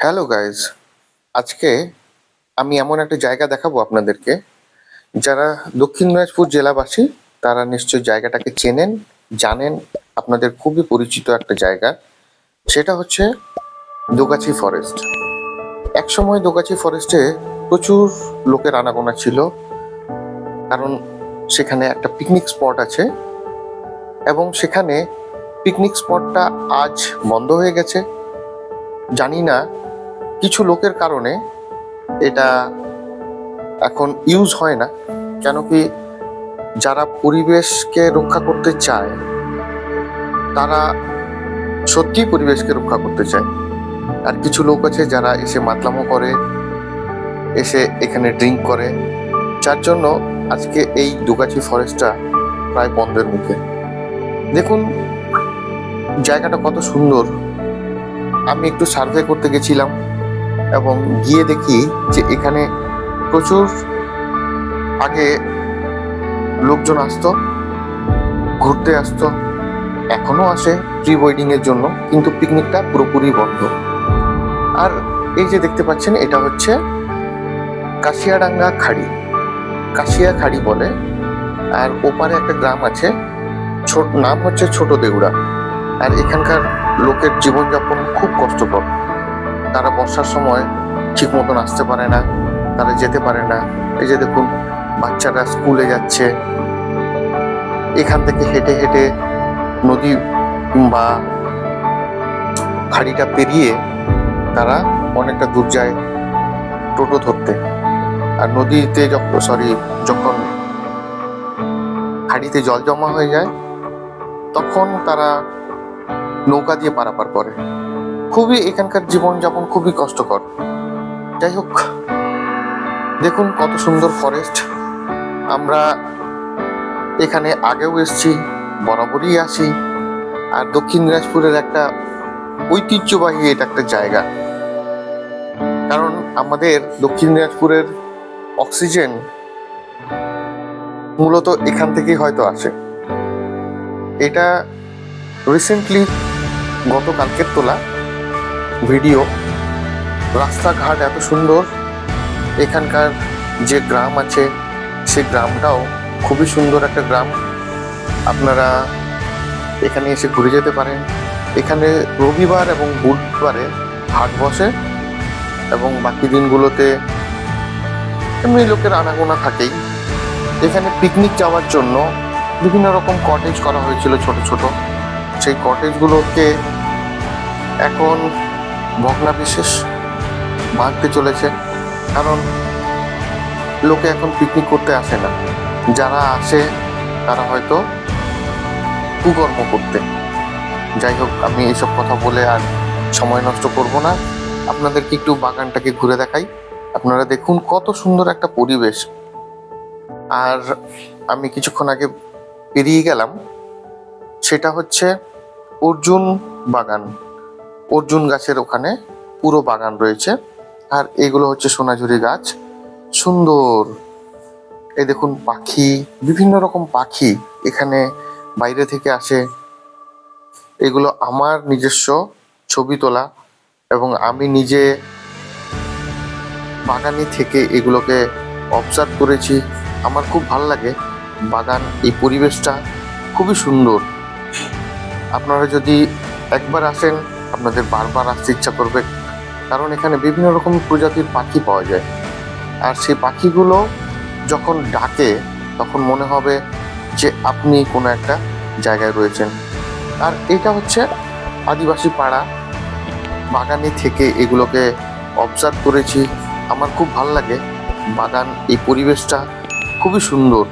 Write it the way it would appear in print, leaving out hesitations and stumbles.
Hello guys, আজকে আমি এমন একটা জায়গা দেখাবো আপনাদেরকে। যারা দক্ষিণ দিনাজপুর জেলাবাসী তারা নিশ্চয়ই জায়গাটাকে চেনেন, জানেন। আপনাদের খুবই পরিচিত একটা জায়গা, সেটা হচ্ছে দোগাছি ফরেস্ট। একসময় দোগাছি ফরেস্টে প্রচুর লোকের আনাগোনা ছিল, কারণ সেখানে একটা পিকনিক স্পট আছে এবং সেখানে পিকনিক স্পটটা আজ বন্ধ হয়ে গেছে। জানি না কিছু লোকের কারণে এটা এখন ইউজ হয় না। কেন কি, যারা পরিবেশকে রক্ষা করতে চায় তারা সত্যিই পরিবেশকে রক্ষা করতে চায়। আর কিছু লোক আছে যারা এসে মাতলামো করে, এসে এখানে ড্রিঙ্ক করে, যার জন্য আজকে এই দোগাছি ফরেস্টটা প্রায় বন্ধের মুখে। দেখুন জায়গাটা কত সুন্দর। আমি একটু সার্ভে করতে গেছিলাম এবং গিয়ে দেখি যে এখানে প্রচুর আগে লোকজন আসতো, ঘুরতে আসতো, এখনো আসে প্রি ওয়েডিং এর জন্য, কিন্তু পিকনিকটা পুরোপুরি বন্ধ। আর এই যে দেখতে পাচ্ছেন, এটা হচ্ছে কাশিয়াডাঙ্গা খাড়ি, কাশিয়া খাড়ি বলে। আর ওপারে একটা গ্রাম আছে, নাম হচ্ছে ছোট দেউড়া। আর এখানকার লোকের জীবনযাপন খুব কষ্টকর। তারা বর্ষার সময় ঠিক মতন আসতে পারে না, তারা যেতে পারে না। এই যে দেখুন, বাচ্চারা স্কুলে যাচ্ছে, এখান থেকে হেঁটে হেঁটে নদী বা খাড়িটা পেরিয়ে তারা অনেকটা দূর যায় টোটো ধরতে। আর নদীতে যখন খাড়িতে জল জমা হয়ে যায় তখন তারা নৌকা দিয়ে পারাপার করে। খুবই এখানকার জীবনযাপন খুবই কষ্টকর। যাই হোক, দেখুন কত সুন্দর ফরেস্ট। আমরা এখানে আগেও এসেছি, বরাবরই আসি। আর দক্ষিণ দিনাজপুরের একটা ঐতিহ্যবাহী এটা একটা জায়গা, কারণ আমাদের দক্ষিণ দিনাজপুরের অক্সিজেন মূলত এখান থেকেই হয়তো আসে। এটা রিসেন্টলি গতকালকের তোলা ভিডিও। রাস্তাঘাট এত সুন্দর, এখানকার যে গ্রাম আছে সে গ্রামটাও খুবই সুন্দর একটা গ্রাম। আপনারা এখানে এসে ঘুরে যেতে পারেন। এখানে রবিবার এবং বুধবারে হাট বসে এবং বাকি দিনগুলোতে এমনি লোকের আনাগোনা থাকেই। এখানে পিকনিক যাওয়ার জন্য বিভিন্ন রকম কটেজ করা হয়েছিল ছোট ছোট। সেই কটেজগুলোকে এখন ভগ্নাবিশেষ ভাঙতে চলেছে, কারণ লোকে এখন পিকনিক করতে আসে না। যারা আসে তারা হয়তো কুকর্ম করতে। যাই হোক, আমি এইসব কথা বলে আর সময় নষ্ট করব না, আপনাদেরকে একটু বাগানটাকে ঘুরে দেখাই। আপনারা দেখুন কত সুন্দর একটা পরিবেশ। আর আমি কিছুক্ষণ আগে পেরিয়ে গেলাম, সেটা হচ্ছে অর্জুন বাগান। অর্জুন গাছের ওখানে পুরো বাগান রয়েছে। আর এগুলো হচ্ছে সোনাঝুরি গাছ, সুন্দর। এই দেখুন পাখি, বিভিন্ন রকম পাখি এখানে বাইরে থেকে আসে। এগুলো আমার নিজস্ব ছবি তোলা এবং আমি নিজে বাগানে থেকে এগুলোকে অবজার্ভ করেছি। আমার খুব ভালো লাগে বাগান, এই পরিবেশটা খুবই সুন্দর। আপনারা যদি একবার আসেন আপনাদের বারবার আসতে ইচ্ছা করবে, কারণ এখানে বিভিন্ন রকম প্রজাতির পাখি পাওয়া যায়। আর সেই পাখিগুলো যখন ডাকে তখন মনে হবে যে আপনি কোনো একটা জায়গায় রয়েছেন। আর এটা হচ্ছে আদিবাসী পাড়া। বাগানে থেকে এগুলোকে অবজার্ভ করেছি, আমার খুব ভালো লাগে বাগান, এই পরিবেশটা খুবই সুন্দর।